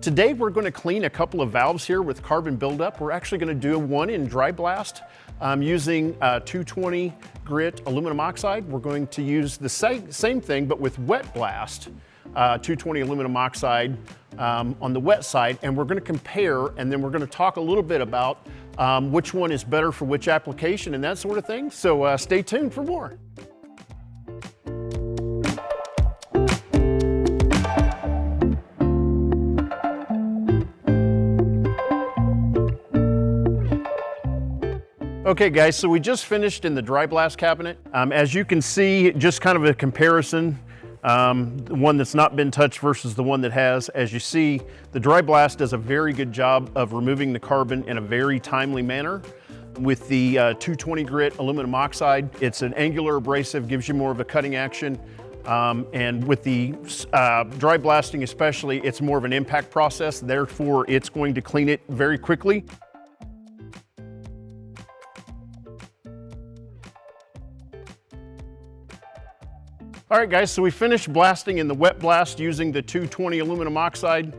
Today we're going to clean a couple of valves here with carbon buildup. We're actually going to do one in dry blast using 220 grit aluminum oxide. We're going to use the same thing but with wet blast, 220 aluminum oxide on the wet side, and we're going to compare, and then we're going to talk a little bit about which one is better for which application and that sort of thing. So stay tuned for more. Okay guys, so we just finished in the dry blast cabinet. As you can see, just kind of a comparison, the one that's not been touched versus the one that has. As you see, the dry blast does a very good job of removing the carbon in a very timely manner. With the 220 grit aluminum oxide, it's an angular abrasive, gives you more of a cutting action. And with the dry blasting especially, it's more of an impact process, therefore it's going to clean it very quickly. All right guys, so we finished blasting in the wet blast using the 220 aluminum oxide,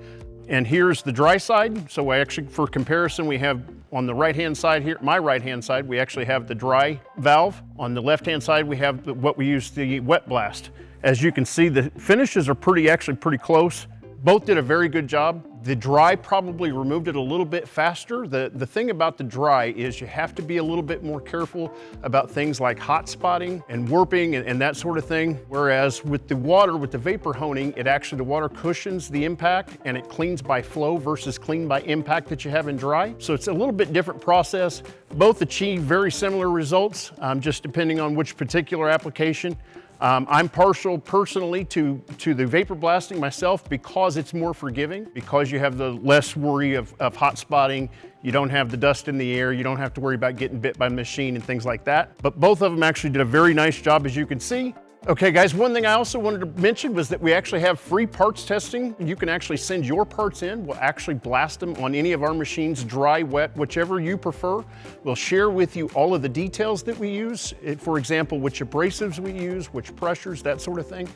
and here's the dry side. So I actually, for comparison, we have on the right-hand side here, my right-hand side, we actually have the dry valve. On the left-hand side, we have what we use the wet blast. As you can see, the finishes are actually pretty close. Both did a very good job. The dry probably removed it a little bit faster. The thing about the dry is you have to be a little bit more careful about things like hot spotting and warping and that sort of thing. Whereas with the water, with the vapor honing, the water cushions the impact and it cleans by flow versus clean by impact that you have in dry. So it's a little bit different process. Both achieve very similar results, just depending on which particular application. I'm partial personally to the vapor blasting myself because it's more forgiving, because you have the less worry of hot spotting, you don't have the dust in the air, you don't have to worry about getting bit by the machine and things like that. But both of them actually did a very nice job, as you can see. Okay guys, one thing I also wanted to mention was that we actually have free parts testing. You can actually send your parts in. We'll actually blast them on any of our machines, dry, wet, whichever you prefer. We'll share with you all of the details that we use. For example, which abrasives we use, which pressures, that sort of thing.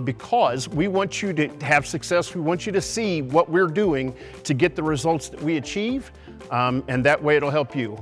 Because we want you to have success. We want you to see what we're doing to get the results that we achieve. And that way it'll help you.